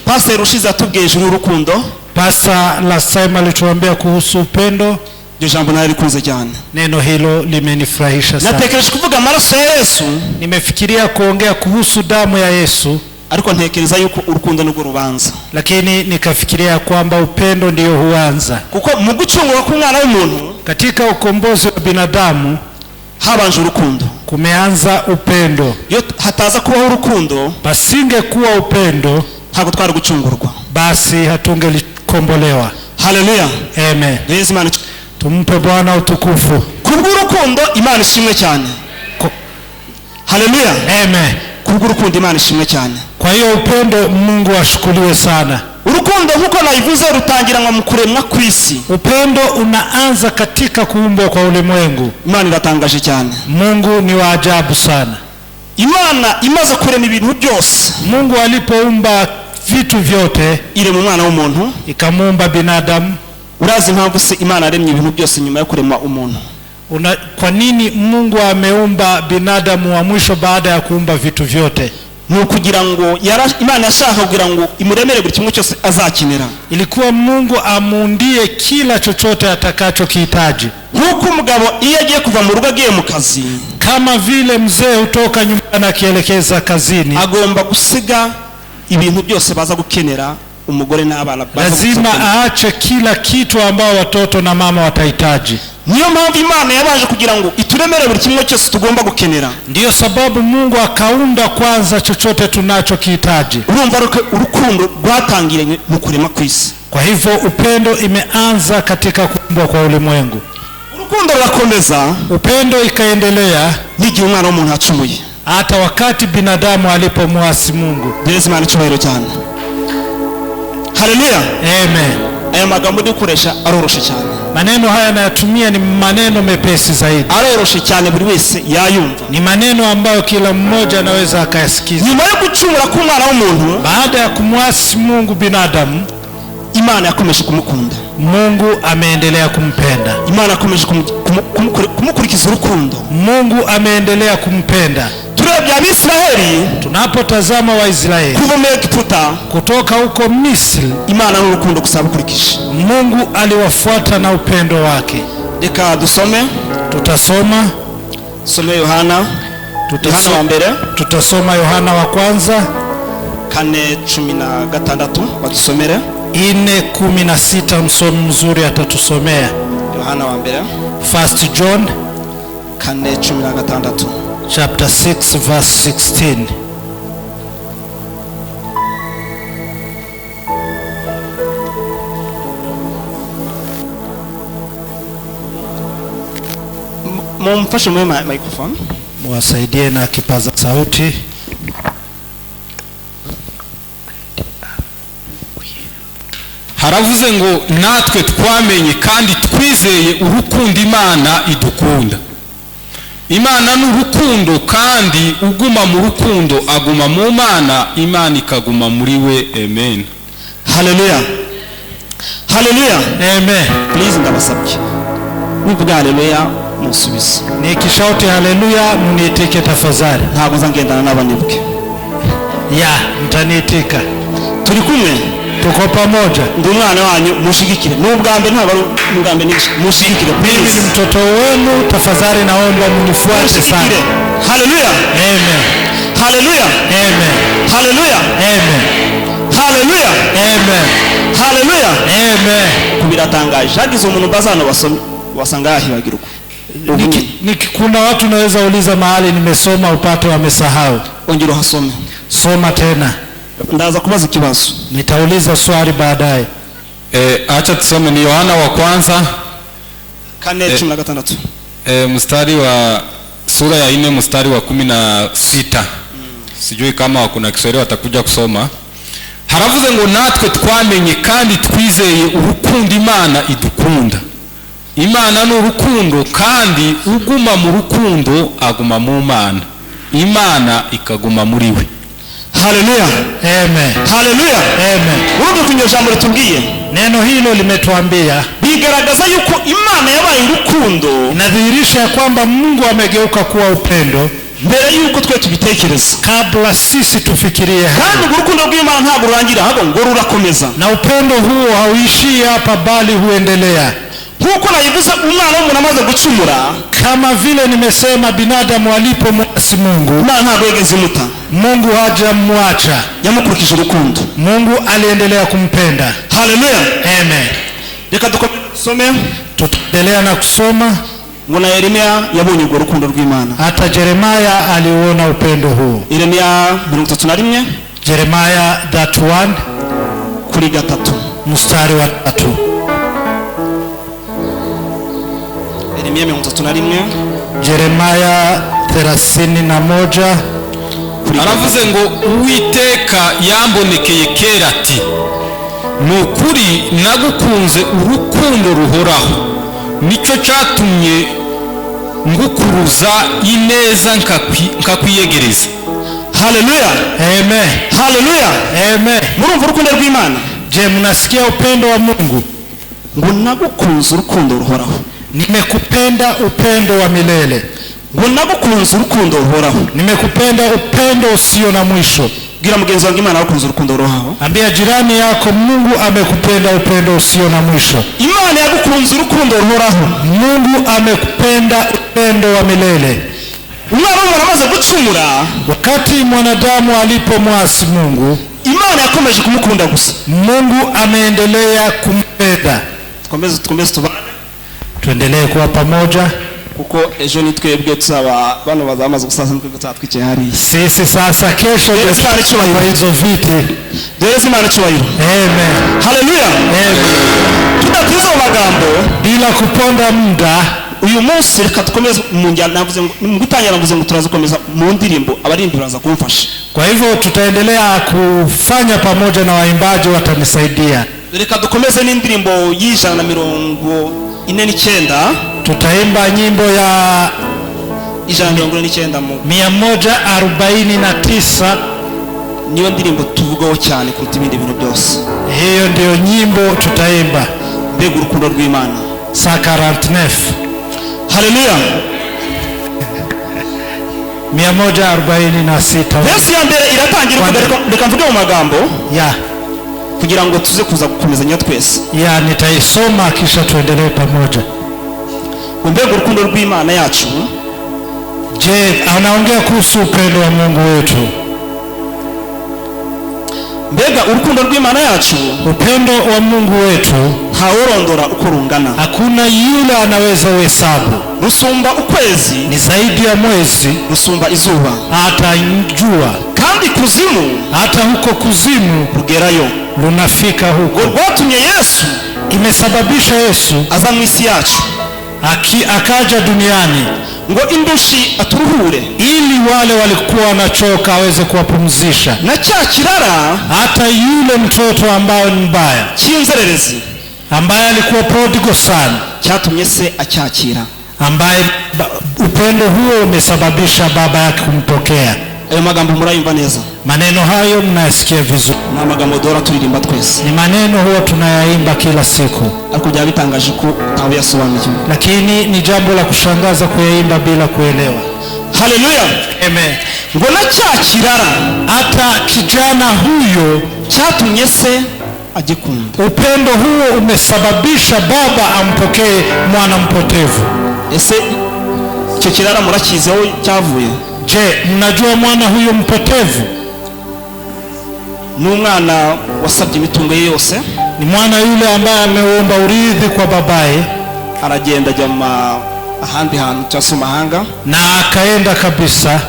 Pastor Rushiza atubwiye ijuru urukundo. Pastor last time alituambia kuhusu upendo. Iryo jambo narikunze cyane. Neno hilo limenifurahisha sana. Natekereje kuvuga amaraso ya Yesu. Nimefikiria kuongea kuhusu damu ya Yesu. Ariko ntekereza yuko urukundo n'urwo rubanza. Lakini nikafikiria kwamba upendo ndio huanza. Kuko mu gucungura k'umwana w'umuntu, katika ukombozi wa binadamu habanje urukundo. Kumeanza upendo. Yo hataza kubaho urukundo, basinge kuwa upendo, ntabwo twari gucungurwa. Basi hatungelikombolewa. Haleluya. Amen. Yesu Imana tumpe Bwana utukufu. Kubw'urukundo Imana ishimwe cyane. Haleluya. Amen. Kubw'urukundo Imana ishimwe cyane. Kwa hiyo upendo Mungu ashukuriwe sana. Urukundo nkuko nayivuze rutangiranwa mu kuremwa kw'isi. Upendo unaanza katika kuumbwa kwa ulimwengu. Imana iratangaje cyane. Mungu ni wa ajabu sana. Imana imaze kurema ibintu byose. Mungu alipoumba vitu vyote, ile mu mwana w'umuntu, ikamuumba binadamu. Urazi impamvu se Imana aremye ibintu byose nyuma yo kurema umuntu? Kwa nini Mungu ameumba binadamu wa mwisho baada ya kuumba vitu vyote? Ni kugira ngo Imana yashaka kugira ngo imuremere buri kimwe cyose azakinera. Ilikuwa Mungu amundie kila chochote atakachokihitaji. Nkuko umugabo iyo agiye kuva mu rugo agiye mu kazi, kama vile mzee hutoka nyumbani akielekeza kazini, agomba gusiga ibintu byose baza gukenera umugore n'abana. Lazima aache kila kitu ambao watoto na mama watahitaji. Niyo mpamvu Imana yabaje kugira ngo ituremere buri kimwe cyose tugomba gukenera. Ndiyo sababu Mungu akaunda kwanza chochote tunachokihitaji. Urumva urukundo rwatangiranye mu kurema kw'isi. Kwa hivyo upendo imeanza katika kuumbwa kwa ulimwengu. Urukundo rurakomeza, upendo ikaendelea n'igihe umwana w'umuntu acumuye, hata wakati binadamu alipomwasi Mungu. Yesu Imana cyubahiro cyane. Haleluya. Amen. Aya magambo dukoresha aroroshe cyane. Maneno haya nayatumia ni maneno mepesi zaidi. Aroroshe cyane buri wese yayumva. Ni maneno ambayo kila mmoja anaweza akayasikiza. Nyuma yo gucumura k'umwana w'umuntu, baada ya kumwasi Mungu binadamu, Imana yakomeje kumukunda. Mungu ameendelea kumpenda. Imana yakomeje kumukurikiza urukundo. Mungu ameendelea kumpenda. Turebye Abisiraheli, tunapotazama Waisraeli kuva mu Egiputa, kutoka huko Misri, Imana n'urukundo gusa bukurikije. Mungu aliwafuata na upendo wake. Reka dusome. Tutasoma. Some Yohana. Yohana wa mbere. Tutasoma Yohana wa kwanza 4:16 badusomere. 4:16 msomi mzuri atatusomea. Yohana wa mbere. 1 John 4:16. Chapter 6 verse 16. Mumfashe mu microphone. Mwasaidie na kipaza sauti. Haravuze ngo natwe twamenye kandi twizeye urukundo Imana idukunda. Imana n'urukundo kandi uguma mu rukundo aguma mu Mana, Imana ikaguma muri we. Amen. Haleluya. Haleluya. Amen. Please ndabasabye. Nivuga haleluya musubize. Nikishauti haleluya mniitike tafadhali. Ntabwo nzagendana n'abanibuke. Ya, mtaniitika. Turi kumwe. Tuko pamoja. Ndi umwana wanyu mushigikire. N'ubwambe ntabwo n'ubwambe mushigikire. Mimi ni mtoto wenu, tafadhali naomba mnifuate sana. Haleluya. Amen. Haleluya. Amen. Haleluya. Amen. Haleluya. Amen. Haleluya. Amen. Kubiratangaje. Hagize umuntu bazana wasanga ahibagirwa. Kuna watu naweza uliza mahali nimesoma upate wamesahau. Ongera hasome. Soma tena. Ndaza kubaza ikibazo. Nitauliza swali baadaye. Acha tusome ni Yohana wa kwanza 4:16. Mstari wa sura ya 4 mstari wa 16. Sijui kama kuna Kiswahili watakuja kusoma. Haravuze ngo natwe twamenye kandi twizeye urukundo Imana idukunda. Imana n'urukundo kandi uguma mu rukundo aguma mu Mana, Imana ikaguma muri we. Haleluya. Amen. Haleluya. Amen. Wewe kunyo jambo litubwiye. Neno hilo limetuambia bigaragaza yuko Imana yabaye urukundo. Inadhihirisha kwamba Mungu amegeuka kuwa upendo. mbere yuko twe tubitekereza, kabla sisi tufikirie kandi hayo. urukundo rw'Imana ntabwo rurangira ahubwo ngo rurakomeza. Na upendo huo hauishii hapa bali huendelea. Nkuko nayivuze, umwana w'umuntu amaze gucumura, Kama vile nimesema, binadamu alipomwasi Mungu, Imana ntabwo yigeze imuta, Mungu hajamwacha. yamukurikije urukundo. Mungu aliendelea kumpenda. Haleluya. Amen. Reka dusome. Tutaendelea na kusoma. Ngo na Yeremiya yabonye urwo rukundo rw'Imana. Hata Yeremia aliona upendo huu. Yeremiya 31 Yeremia 31 kuri 3. mstari wa 3. Yeremiya 31 Yeremia 31 kuri 3. aravuze ngo Uwiteka yambonekeye kera ati, nukuri nagukunze urukundo ruhoraho, nicyo cyatumye ngukuruza ineza nkakwiyegereza. Haleluya. Amen. Haleluya. Amen. Murumva urukundo rw'Imana? Je, mnasikia upendo wa Mungu? Ngo nagukunze urukundo ruhoraho. Nimekupenda upendo wa milele. Ngo nagukunze urukundo ruhoraho. Nimekupenda upendo usio na mwisho. Gira mugenzi wangu, Imana yagukunze urukundo ruhoraho. Ambia jirani yako, Mungu amekupenda upendo usio na mwisho. Imana yagukunze urukundo ruhoraho. Mungu amekupenda upendo wa milele. Umwana w'umuntu amaze gucumura, Wakati mwanadamu alipomwasi Mungu, Imana yakomeje kumukunda gusa. Mungu ameendelea kumpenda. Tukomeze tubane, Tuendelee kuwa pamoja, kuko ejo ni twebwe tuzaba bano bazamaze gusaza, nitwe tuzatwikiye hariya. sisi sasa kesho Yesu ndio alichowahi. kwa hizo viti. Dore Imana icyubahiro. Amen. Haleluya. Amen. Tudatiza mu magambo, Bila kuponda muda, uyu munsi reka dukomeze mu njyana. Navuze ngo mu gutangira, navuze ngo turazakomeza mu ndirimbo, abarimbi baraza kumfasha. kwa hivyo tutaendelea kufanya pamoja na waimbaji watanisaidia. Reka dukomeze n'indirimbo y'149. Tutaimba nyimbo ya 149 mu 149. niyo ndirimbo tuvugaho cyane kuruta ibindi bintu byose. Hiyo ndio nyimbo tutaimba. Mbega urukundo rw'Imana. 149. Haleluya. 146. Verse ya mbere iratangira uko, reka mvuge mu magambo Ya, kugira ngo tuze kuza gukomezanya twese. nitaisoma kisha tuendelee pamoja. Mbega urukundo rw'Imana yacu. Je, anaongea kuhusu upendo wa Mungu wetu. Mbega urukundo rw'Imana yacu, Upendo wa Mungu wetu ntawurondora uko rungana. hakuna yule anaweza uhesabu. Rusumba ukwezi, Ni zaidi ya mwezi, rusumba izuba, hata jua, kandi kuzimu hata huko kuzimu rugerayo. lunafika huko. Rwatumye Yesu Imesababisha Yesu aza mu isi yacu, akaja duniani ngo indushi aturuhure, ili wale walikuwa wanachoka aweze kuwapumzisha. na cya kirara Hata yule mtoto ambaye ni mbaya, cy'inzererezi ambaye alikuwa prodigal sana, cyatumye se acyakira. ambaye upendo huo umesababisha baba yake kumpokea. Ayo magambo murayumva neza? Maneno hayo mnayasikia vizuri. Ni amagambo duhora turirimba twese, Ni maneno huwa tunayaimba kila siku, ariko byaba bitangaje ko ntawe yasobanukiwe. lakini ni jambo la kushangaza kuyaimba bila kuelewa. Haleluya. Amen. Ngo na cya kirara Hata kijana huyo, cyatumye se agikunda. upendo huo umesababisha baba ampokee mwana mpotevu. Ese icyo kirara murakizi aho cyavuye? Je, mnajua mwana huyo mpotevu? Ni umwana wasabye imitungo ye yose, Ni mwana yule ambaye ameomba urithi kwa babaye, aragenda ajya ahandi hantu cyangwa se mahanga, na akaenda kabisa.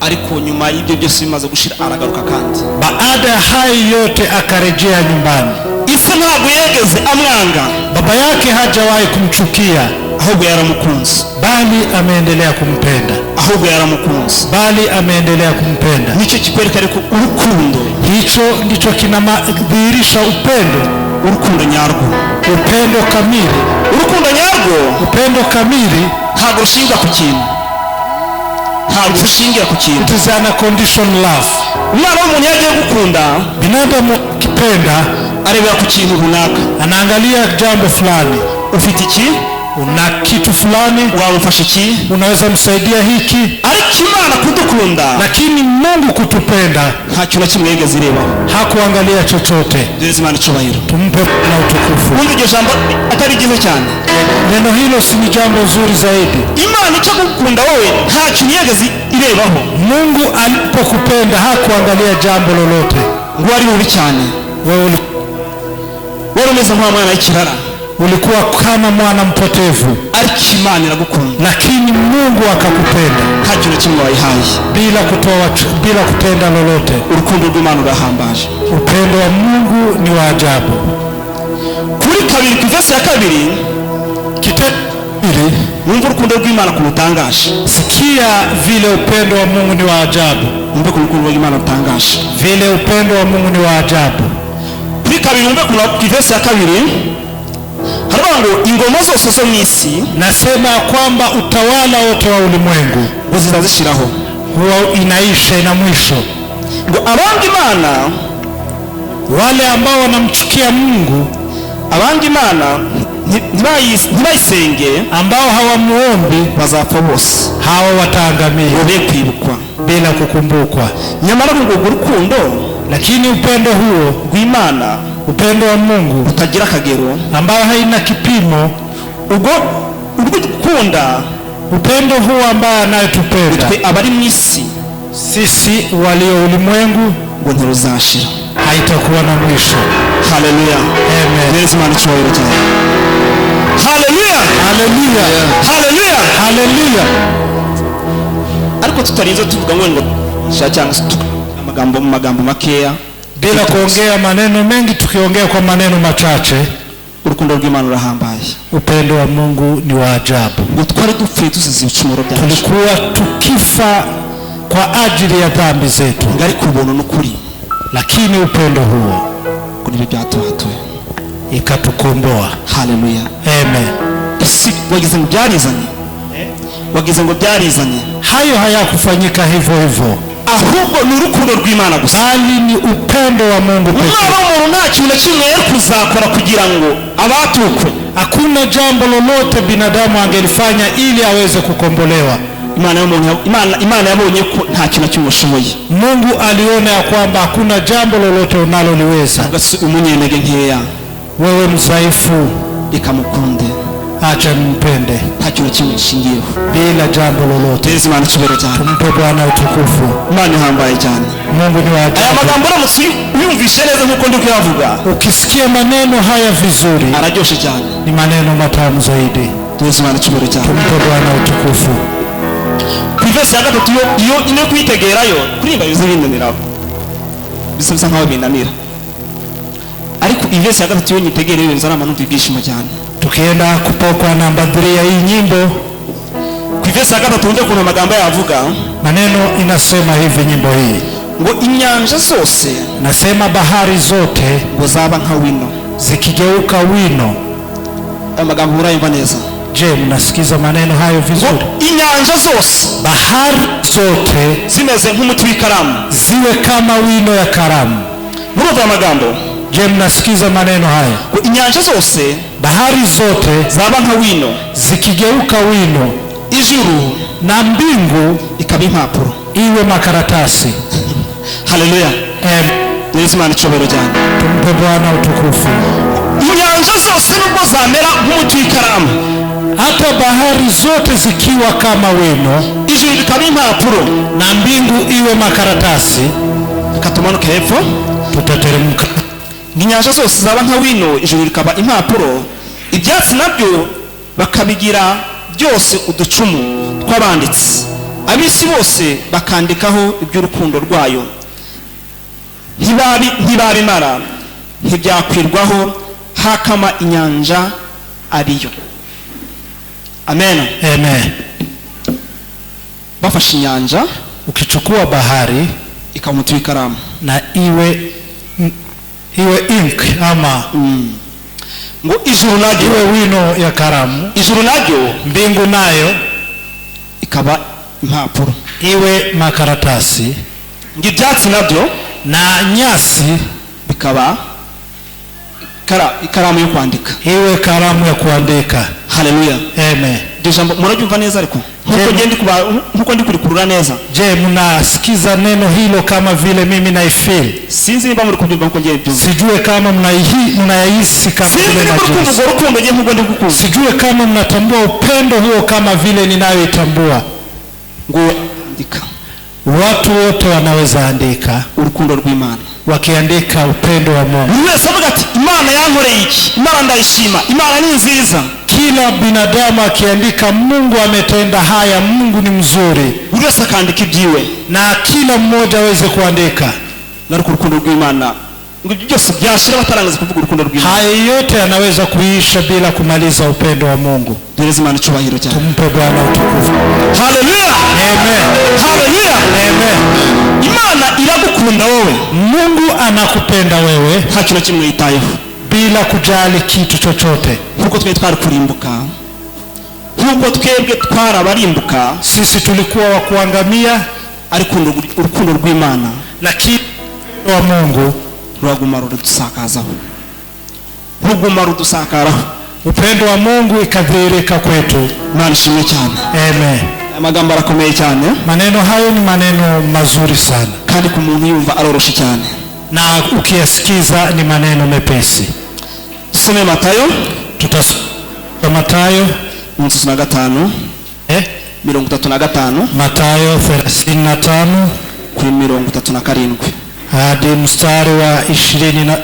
ariko nyuma y'ibyo byose bimaze gushira aragaruka kandi. Baada ya hayo yote akarejea nyumbani. Ise ntabwo yegeze amwanga, Baba yake hajawahi kumchukia, ahubwo yaramukunze. bali ameendelea kumpenda. Ahubwo yaramukunze. Bali ameendelea kumpenda. Nicyo kikwereka ariko urukundo. Hicho ndicho kinadhihirisha upendo. Urukundo nyarwo, Upendo kamili. urukundo nyarwo Upendo kamili, ntabwo rushingira ku kintu, ntabwo rushingira ku kintu. it is an unconditional love. Umwana w'umuntu yagiye gukunda, Binadamu akipenda arebera ku kintu runaka. anaangalia jambo fulani. Ufite iki? Una kitu fulani, Wamufasha iki? unaweza msaidia hiki. Ariko ariko Imana kudukunda, lakini Mungu kutupenda nta kintu na kimwe yigeze irebaho. hakuangalia chochote. Duhereze Imana icyubahiro. Tumpe na utukufu. Ubundi iryo jambo atari ryiza cyane. Neno hilo si ni jambo zuri zaidi? Imana icyo gukunda wowe nta kintu yigeze irebaho. Mungu alipokupenda hakuangalia jambo lolote. Ngo ari mubi cyane, wari umeze nk'umwana w'ikirara, ulikuwa kama mwana mpotevu, ariko Imana iragukunda, lakini Mungu akakupenda nta kintu kimwe wayihaye, bila kutenda lolote. Urukundo rw'Imana rurahambaje. Upendo wa Mungu ni wa ajabu. Kuri kabiri ku verse ya kabiri, Mungu urukundo rw'Imana kumutangaje. Sikia vile upendo wa Mungu ni wa ajabu. Mungu urukundo rw'Imana rutangaje. Vile upendo wa Mungu ni wa ajabu. Kuri kabiri ku verse ya kabiri, haravuga ngo ingoma zose zo mu isi, nasema kwamba utawala wote wa ulimwengu ngo zizashiraho, huwa inaisha, ina mwisho. Ngo abanga Imana, wale ambao wanamchukia Mungu, abanga Imana ntibayisenge, ambao hawamuombi, bazapfa bose, hawa wataangamia be kwibukwa, bila kukumbukwa. Nyamara ngo urukundo, lakini upendo huo rw'Imana, upendo wa Mungu utagira akagero, ambao haina kipimo, ubwo urukunda, upendo huo ambao anayetupenda twe abari mu isi, sisi walio ulimwengu, ngo ntiruzashira, haitakuwa na mwisho. Haleluya. Amen. Yesu Imana icyubahiro cyane. Haleluya. Haleluya. Haleluya. Haleluya. Ariko tutarinze tuvuga ngo cyangwa amagambo makeya, bila kuongea maneno mengi, tukiongea kwa maneno machache. Urukundo rw'Imana rurahambaye. Upendo wa Mungu ni wa ajabu. Ngo twari dupfuye tuzize ibicumuro byacu, tulikuwa tukifa kwa ajili ya dhambi zetu, ngari ku buntu n'ukuri, lakini upendo huo kuri byatuhatuye ikatukomboa. Haleluya. Amen. Isi wagize ngo byarizanye, wagize ngo byarizanye, hayo hayakufanyika hivyo hivyo, ahubwo ni urukundo rw'Imana gusa, bali ni upendo wa Mungu pekee. Umwana w'umuntu nta kintu na kimwe yari kuzakora kugira ngo abatukwe. Hakuna jambo lolote binadamu angelifanya ili aweze kukombolewa. Imana yabonye ko nta kintu kimwe ushoboye. Mungu aliona ya kwamba hakuna jambo lolote unaloliweza. Umunyenege nkeya, wewe mzaifu, ikamukunde, acha mpende, nta kintu kimwe gishingiyeho, bila jambo lolote. Yesu Imana icyubahiro cyane. Tumpe Bwana utukufu. Imana ihambaye cyane. Mungu ni wa ajabu. Aya magambo uramutse uyumvishe neza nk'uko ndi kuyavuga, ukisikia maneno haya vizuri, araryoshe cyane, ni maneno matamu zaidi. Yesu Imana icyubahiro cyane. Tumpe Bwana utukufu. Ku verse ya gatatu, iyo ine kwitegerayo kurimba bizibinanira, bisa nkaho binanira, ariko verse ya gatatu yo nyitegereye nzara amantu ibyishimo cyane. Tukienda kupokwa namba 3 ya hii nyimbo, ku verse ya gatatu ndio kuna magambo yavuga, maneno inasema hivi nyimbo hii, ngo inyanja zose, nasema bahari zote ngo zaba nka wino, zikigeuka wino. Amagambo urayumva neza? Je, mnasikiza maneno hayo vizuri? Inyanja zose, bahari zote zimeze nk'umuti w'ikaramu, ziwe kama wino ya karamu. Murumva amagambo? Je, mnasikiza maneno haya? Inyanja zose, bahari zote zaba nka wino, zikigeuka wino, ijuru na mbingu ikaba impapuro, iwe makaratasi. Haleluya. Yesu Imana icyubahiro cyane. Tumpe Bwana utukufu. Inyanja zose nubwo zamera nk'umuti w'ikaramu, hata bahari zote zikiwa kama wino, ijuru ikaba impapuro, na mbingu iwe makaratasi, katumanuka hepfo, tutateremka. Inyanja zose zaba nka wino, ijuru rikaba impapuro, ibyatsi nabyo bakabigira byose uducumu tw'abanditsi, abisi bose bakandikaho iby'urukundo rwayo, ntibabimara, ntibyakwirwaho, hakama inyanja ariyo. Amen. Amen. Bafashe inyanja, ukichukua bahari ikaba umuti w'ikaramu, na iwe ink ama ngo ijuru naryo iwe wino ya karamu, ijuru naryo, mbingu nayo ikaba impapuro, iwe makaratasi, ngo ibyatsi nabyo na nyasi bikaba ikaramu yo kwandika, iwe karamu ya kuandika. Haleluya. Amen. iryo jambo murabyumva neza ariko nkuko ndi kurikurura neza. Je, mnasikiza neno hilo kama vile mimi naifeel? Sinzi niba muri kubyumva nkuko ngiye byumva. Sijue kama mnayahisi kama vile najisikia. Urukundo ngiye nkuko ndi gukunda. Sijue kama mnatambua upendo huo kama vile ninayoitambua. Ngo andika. Watu wote wanaweza andika urukundo rw'Imana, wakiandika upendo wa Mungu. Wese avuga ati Imana yankoreye iki, Imana ndayishima, Imana ni nziza. Kila binadamu akiandika Mungu ametenda haya, Mungu ni mzuri, wese akandika ibyiwe, na kila mmoja aweze kuandika na urukundo rw'Imana. Ngo byose byashira batarangiza kuvuga urukundo rw'Imana. Haya yote anaweza kuisha bila kumaliza upendo wa Mungu. Dereza Imana cyubahiro cyane. Tumpe Bwana utukufu. Haleluya. Amen. Haleluya. Amen. Imana iragukunda wewe. Mungu anakupenda wewe. Nta kintu kimwe yitayeho. Bila kujali kitu chochote. Huko twari kurimbuka. Huko twebwe twarabarimbuka. Sisi tulikuwa wa kuangamia, ariko urukundo rw'Imana lakini wa Mungu rwaguma rudusakazaho. Ruguma rudusakaraho. Upendo wa Mungu ikadhihirika kwetu. Imana ishimwe cyane. Amen. Amagambo arakomeye cyane. Maneno hayo ni maneno mazuri sana, kandi ku muntu yumva aroroshye cyane, na ukiyasikiza ni maneno mepesi. Tusome Matayo. Tutasoma Matayo 35 35. Matayo 35 kuri 37 hadi mstari wa 20.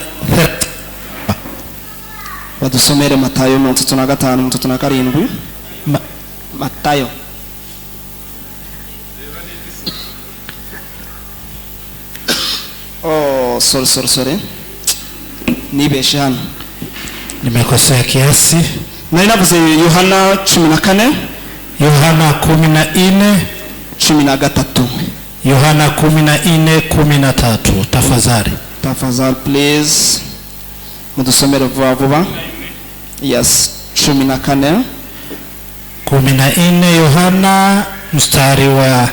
Badusomere Matayo 35 37. Matayo. Oh, sorry. Nibeshe hano. Nimekosea kiasi. Na inavuze Yohana 14. Yohana 14 13. Yohana 14:13. Tafadhali please. Mudusomere vuba. Yes, 14 Yohana mstari wa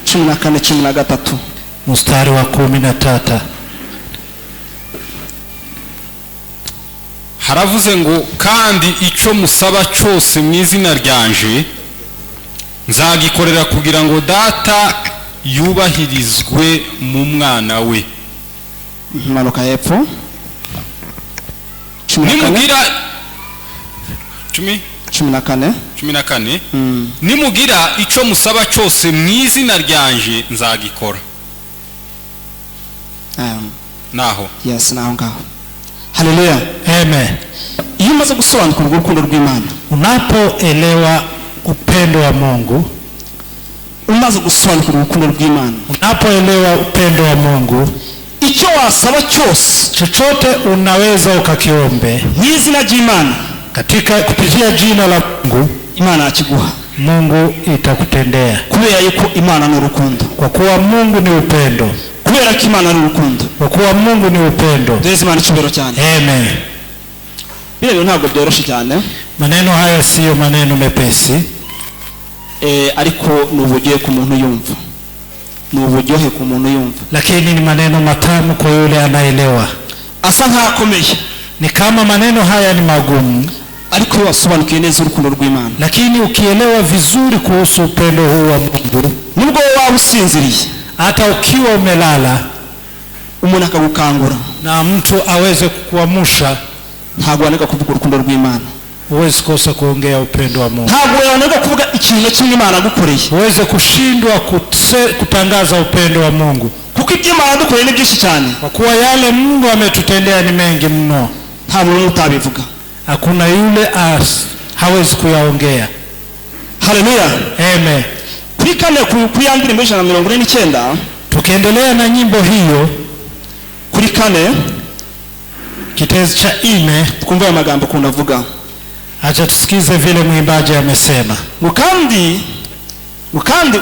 13. Mstari wa 13. Haravuze ngo kandi ico musaba cyose mu izina ryanje nzagikorera kugira ngo data yubahirizwe mu mwana we. Manuka hepfo. Nimugira 14. Nimugira ico musaba cyose mu izina ryanje nzagikora. Naho. Yes, naho ngaho. Haleluya. Amen. Iyo umaze gusobanukirwa urukundo rw'Imana, unapoelewa upendo wa Mungu, umaze gusobanukirwa urukundo rw'Imana, unapoelewa upendo wa Mungu, icyo wasaba cyose, chochote unaweza ukakiombe n'izina ry'Imana, katika kupitia jina la Mungu, Imana akiguha. Mungu itakutendea. Kubera yuko Imana ni urukundo. Kwa kuwa Mungu ni upendo. Kubera ko Imana ni urukundo. Kwa kuwa Mungu ni upendo. Dereza Imana cyubahiro cyane. Amen. Bino ntabwo byoroshye cyane. Maneno haya siyo maneno mepesi. Ariko nuburyohe ku muntu yumva. Nuburyohe ku muntu yumva. Lakini ni maneno matamu kwa yule anaelewa. Asa nkakomeye. Ni kama maneno haya ni magumu, ariko wasobanukiye neza urukundo rw'Imana. Lakini ukielewa vizuri kuhusu upendo huu wa Mungu, nubwo waba usinziriye, hata ukiwa umelala, umuntu akagukangura na mtu aweze kukuamsha, ntabwo waneka kuvuga urukundo rw'Imana. Uweze kosa kuongea upendo wa Mungu. Ntabwo waneka kuvuga ikintu cy'Imana gukoreye. Uweze kushindwa kutangaza upendo wa Mungu. Kuko iby'Imana dukoreye ni byinshi cyane. Kwa kuwa yale Mungu ametutendea ni mengi mno. Nta muntu utabivuga. Hakuna yule hawezi kuyaongea. Haleluya. Amen. Kuri kane kuyandira 149. Tukiendelea na nyimbo hiyo, kuri kane kitenzi cha 4, tukumbuke magambo kunavuga. Acha tusikize vile mwimbaji amesema. Kandi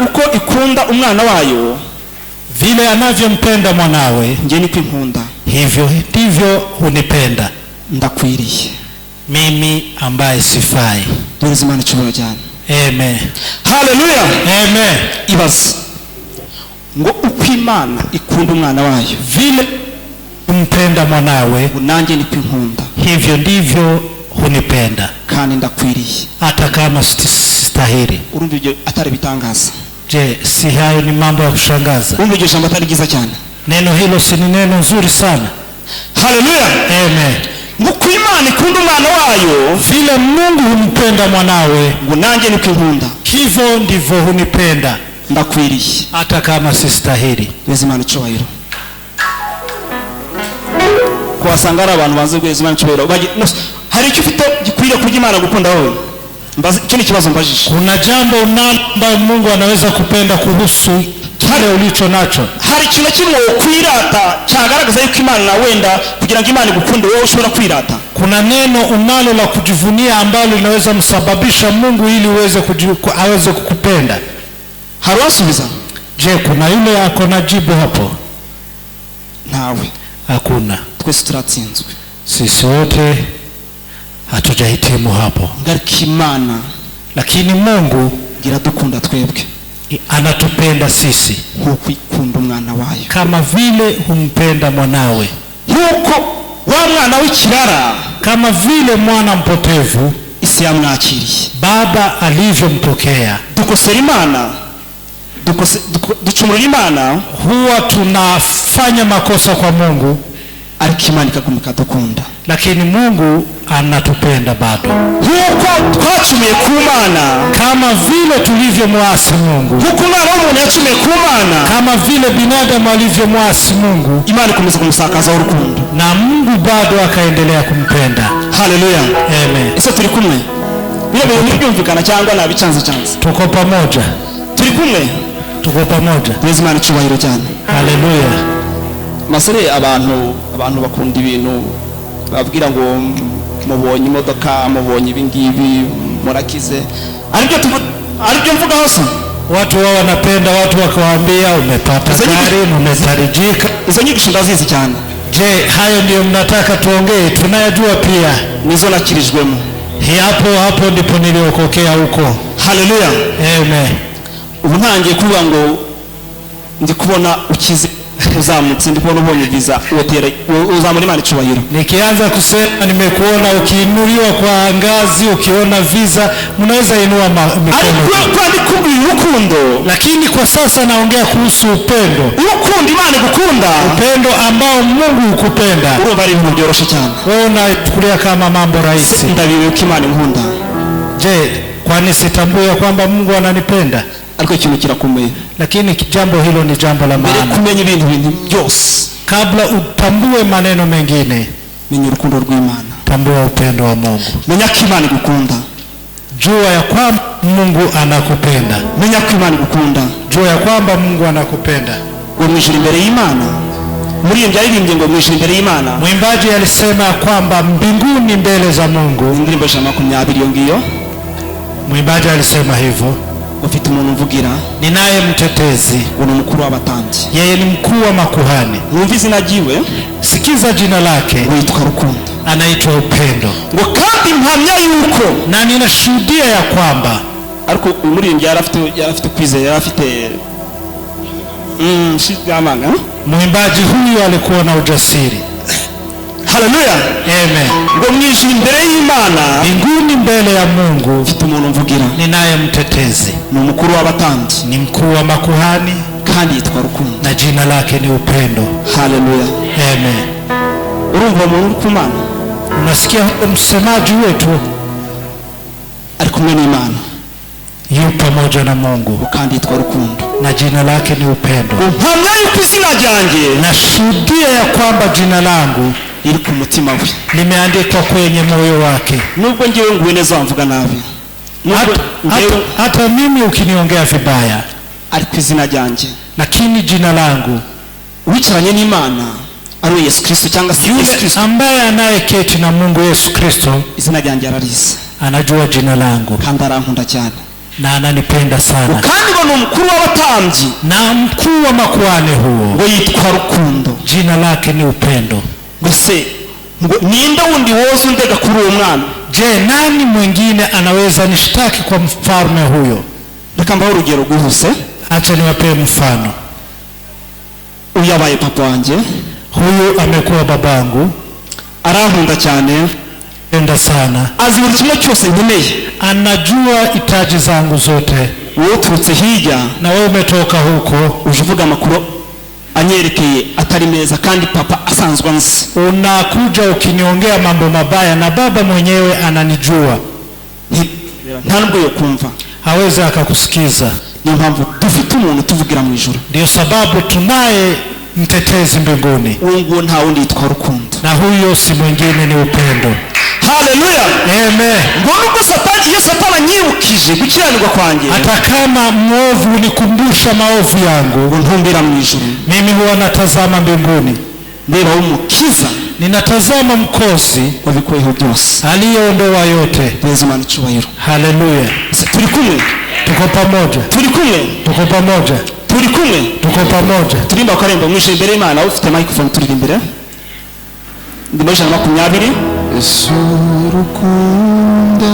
uko ikunda umwana wayo, vile anavyompenda mwanawe, nje niko inkunda, hivyo ndivyo hunipenda ndakwiriye mimi ambaye sifai. Dereza Imana cyubahiro cyane. Amen. Haleluya. Amen. Ibaze ngo uko Imana ikunda umwana wayo, vile umpenda mwanawe, nanjye niko inkunda, hivyo ndivyo hunipenda kandi ndakwiriye. hata kama sistahili. Urumva ibyo atari bitangaza? Je, si hayo ni mambo ya kushangaza? Urumva iryo jambo atari ryiza cyane? Neno hilo si ni neno nzuri sana? Haleluya. Amen. Nuko Imana ikunda umwana wayo, Vile Mungu humpenda mwanawe, ngo nanjye niko inkunda, hivyo ndivyo hunipenda ndakwiriye hata kama sistahili. Yesu Imana icyubahiro. Ko wasanga ari abantu bazi Yesu Imana icyubahiro, hari icyo ufite gikwiriye kurya Imana gukunda wowe? Icyo ni ikibazo mbajije. Kuna jambo unalo Mungu anaweza kupenda kuhusu kile ulicho nacho? Hari ikintu kimwe kwirata cyagaragaza yuko Imana wenda kugira ngo Imana igukunde wowe ushobora kwirata? Kuna neno unalo la kujivunia ambalo linaweza msababisha Mungu ili aweze kukupenda? Harwasubiza? Je, kuna yule ako na jibu hapo? Ntawe. Hakuna. Twese turatsinzwe. Sisi wote hatujahitimu hapo. Ngarika Imana, lakini Mungu iradukunda twebwe, anatupenda sisi nkuko ikunda umwana wayo, kama vile humpenda mwanawe. Nkuko wa mwana w'ikirara, kama vile mwana mpotevu isi yamwakiriye, baba alivyompokea. Dukosera Imana, ducumurira Imana, huwa tunafanya makosa kwa Mungu, ariko Imana ikaguma ikadukunda. Lakini Mungu anatupenda bado. Nkuko twacumuye ku Mana, kama vile tulivyomwasi Mungu, nkuko umwana w'umuntu yacumuye ku Mana, kama vile binadamu alivyomwasi Mungu, Imana ikomeza kumusakaza urukundo, na Mungu bado akaendelea kumpenda. Haleluya. Amen. Ese turi kumwe? Bino bintu byumvikana cyangwa nabicanze? Tuko pamoja. Turi kumwe? Tuko pamoja. Yesu Imana icyubahiro cyane. Haleluya. Masere abantu bakunda ibintu babwira ngo mubonye imodoka, mubonye ibingibi, murakize, aribyo mvuga hose. Watu wao wanapenda watu wakawaambia umepata gari, umetarijika. Izo nyigisho ndazizi cyane. Je, hayo ndio mnataka tuongee? Tunayajua pia. Nizo nakirijwemo. Hapo ndipo niliokokea huko. Haleluya. Amen. Ubu ntangiye kuvuga ngo ndi kubona ukize uzamutse, ndi kubona ubonye visa, uzamura Imana icyubahiro. Nikianza kusema nimekuona ukiinuliwa kwa ngazi, ukiona visa, mnaweza inua mikono. Ariko urukundo, lakini kwa sasa naongea kuhusu upendo. Urukundo Imana igukunda, upendo ambao Mungu hukupenda. Urumva ari ibintu byoroshe cyane. Wewe unachukulia kama mambo rahisi. Ndabiwe ko Imana inkunda. Je, kwani sitambua kwamba Mungu ananipenda? Ariko ikintu kirakomeye. Lakini jambo hilo ni jambo la maana. Kumenya ibintu byose, kabla utambue maneno mengine, menya urukundo rw'Imana. Tambua upendo wa Mungu. Menya ko Imana igukunda. Jua ya kwamba Mungu anakupenda. Menya ko Imana igukunda. Jua ya kwamba Mungu anakupenda. Umwijira imbere y'Imana. Muri iyo byaririmbye ngo umwijira imbere y'Imana. Mwimbaji alisema kwamba mbinguni mbele za Mungu. Indirimbo ya 20 iyo ngiyo. Mwimbaji alisema hivyo. Ufite umuntu mvugira, ninaye mtetezi, uno mkuru w'abatambyi, yeye ni mkuu wa makuhani. Numva izina ryiwe, sikiza jina lake, witwa Rukundo, anaitwa Upendo. Ngo kandi mpamya yuko, na ninashuhudia ya kwamba, ariko umuririmbyi yarafite kwizera, yarafite shigamanga. Mwimbaji huyu alikuwa na ujasiri. Haleluya. Amen. Ngo mwijira imbere y'Imana, mbinguni mbele ya Mungu, mfite umuntu mvugira, ninaye mtetezi, ni umukuru w'abatambyi, ni mkuu wa makuhani, kandi yitwa Rukundo, na jina lake ni Upendo. Haleluya. Amen. Urumva umuntu kumana, unasikia msemaji wetu ari kumwe n'Imana, yu pamoja na Mungu, kandi yitwa Rukundo, na jina lake ni Upendo. Mpamya yuko izina ryanjye, nashuhudia ya kwamba jina langu iri ku mutima we, limeandikwa kwenye moyo wake. Nubwo ngewe nguwe neza mvuga nabi, hata mimi ukiniongea vibaya, ariko izina ryanjye, lakini jina langu, wicaranye n'Imana ari Yesu Kristo, cyangwa se Yesu Kristo, ambaye anayeketi na Mungu Yesu Kristo, izina ryanjye ararizi, anajua jina langu, kandi arankunda cyane, na ananipenda sana. Kandi ngo ni umukuru w'abatambyi, na mkuu wa makuhani huo, ngo yitwa Rukundo, jina lake ni Upendo. Mbese ngo ninde wundi woza undega kuri uwo mwana? Je, nani mwingine anaweza nishtaki kwa mfalme huyo? Reka mbaho urugero guhuse, acha niwape mfano. Uyabaye papa wanjye, huyu amekuwa babangu, arankunda cyane, Penda sana. azi buri kimwe cyose nkeneye. Anajua hitaji zangu zote. Wowe uturutse hirya Na wewe umetoka huko, uje uvuga amakuru anyerekeye atari meza kandi papa asanzwe anzi. unakuja ukiniongea mambo mabaya na baba mwenyewe ananijua. Nta nubwo yokumva. Hawezi akakusikiza. Niyo mpamvu dufite umuntu tuvugira mu ijuru. Ndio sababu tunaye mtetezi mbinguni. Uwo nguwo nta wundi yitwa Rukundo. Na huyo si mwingine, ni upendo. Haleluya. Amen. Ngo nubwo Satani, Yesu atanyibukije gukiranirwa kwanjye, Hata kama mwovu unikumbusha maovu yangu, ngo ntumbira mu ijuru. mimi huwa natazama mbinguni. Ndeba umukiza Ninatazama mkosi wabikuyeho byose, aliyeondoa yote. Yesu Imana icyubahiro. Haleluya. Turi kumwe, Tuko pamoja. turi kumwe, Tuko pamoja. turi kumwe, Tuko pamoja. turimba akarembo mwishe imbere y'Imana. Ufite microphone turi imbere. Ndi muri 120. Yesu rukundo.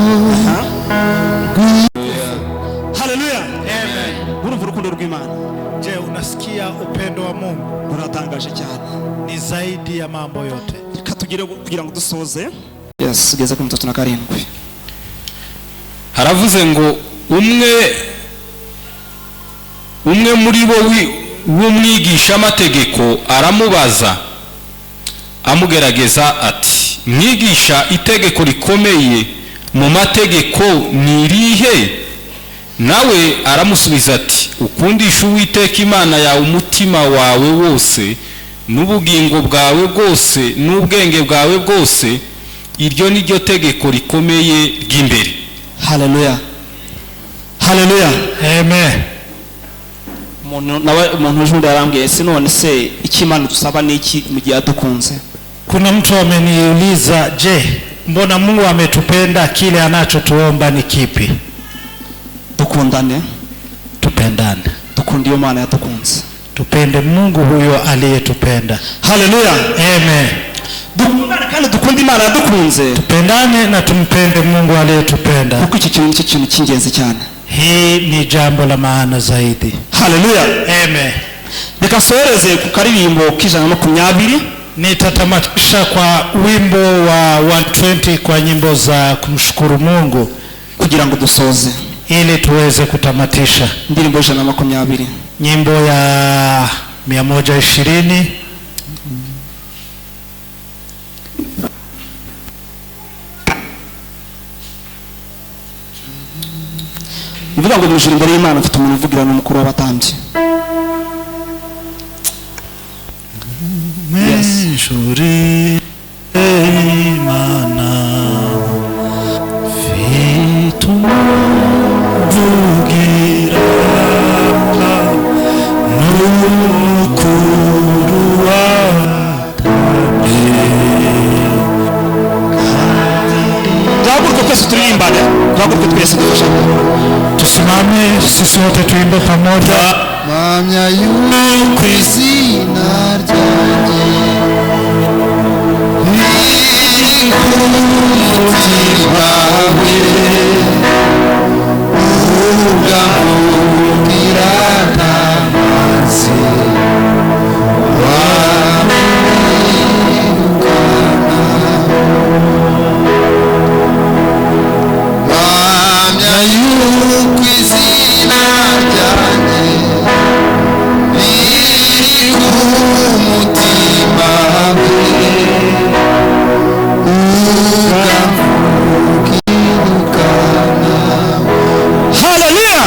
Haleluya. Amen. Urumva urukundo rw'Imana. Je, unasikia upendo wa Mungu? Uratangaje cyane. Ni zaidi ya mambo yote. Reka tugire kugira ngo dusoze. Yes, tugeze ku 37. haravuze ngo umwe muri bo w'umwigisha amategeko aramubaza amugerageza ati, mwigisha, itegeko rikomeye mu mategeko ni irihe? Nawe aramusubiza ati, ukundisha Uwiteka Imana yawe umutima wawe wose n'ubugingo bwawe bwose n'ubwenge bwawe bwose, iryo ni ryo tegeko rikomeye ry'imbere. Haleluya. Haleluya. Amen. Umuntu ujunda yarambwiye, se none se iki Imana dusaba ni iki mu gihe adukunze? Kuna mtu ameniuliza, je, mbona Mungu ametupenda, kile anachotuomba ni kipi? Dukundane, Tupendane. dukunde iyo Imana yadukunze. Tupende Mungu huyo aliyetupenda. Haleluya. Amen. Dukundane kandi dukunde Imana yadukunze. Tupendane na tumpende Mungu aliyetupenda. Kuko iki kintu nicyo kintu cy'ingenzi cyane. Hii ni jambo la maana zaidi. Haleluya. Amen. Reka sohereze ku karirimbo k'120. Nitatamatisha kwa wimbo wa 120 kwa nyimbo za kumshukuru Mungu kugira ngo dusoze, ili tuweze kutamatisha. Indirimbo 120. Nyimbo ya 120. Ivuga ngo mwijuru imbere y'Imana mfite umuntu uvugira n'umukuru w'abatambyi. Mwijuru Imana mfite umuvugira n'umukuru w'abatambyi. Duhaguruke twese turirimbane, duhaguruke twese dufashanye. Tusimame sisi wote tuimbe pamoja. Mpamya yuko izina ryanjye riri ku mutima wawe, ugamubwira ntamazi wamwirukana. Mpamya yuko izina ryanjye riri ku mutima wawe, ugamubwirukana. Haleluya.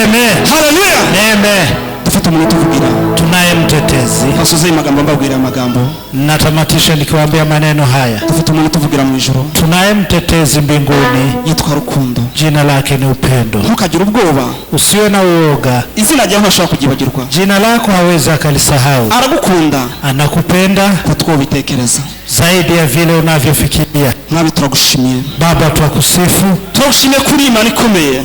Amen. Haleluya. Amen. Dufite umuntu tuvugira. Tunaye mtetezi. Asoze amagambo mbabwira amagambo. Natamatisha nikiwaambia maneno haya. Dufite umuntu tuvugira mu ijuru. Tunaye mtetezi mbinguni, Yitwa Rukundo. jina lake ni upendo. Ntukagire ubwoba. Usiwe na uoga. Izina ryawe ntashobora kugibagirwa. Jina lako hawezi akalisahau. Aragukunda Anakupenda kutwo bitekereza. zaidi ya vile unavyofikiria. Nabi turagushimiye. Baba, twakusifu, Turagushimiye kuri Imana ikomeye.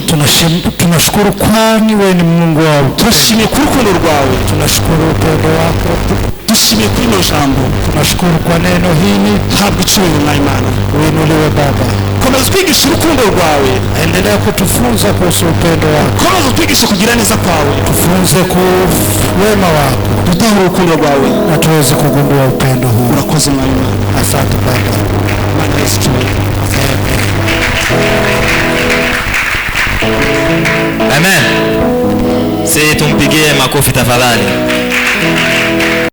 tunashukuru kwani wewe ni Mungu wa upendo. Turashimiye kuri urukundo rwawe. Tunashukuru upendo wako. Dushimiye kuri ino jambo. Tunashukuru kwa neno hili. Habwa icyubahiro na Imana. Uinuliwe Baba. Komeza utwigishe urukundo rwawe. Endelea kutufunza kuhusu upendo wako. Komeza utwigishe kugira neza kwawe. Tufunze wema wako Dutahe urukundo rwawe. na tuweze kugundua upendo huu. Urakoze mwa Imana. Asante Baba. Imana Yesu icyubahiro. Amen. Si tumpigie makofi tafadhali.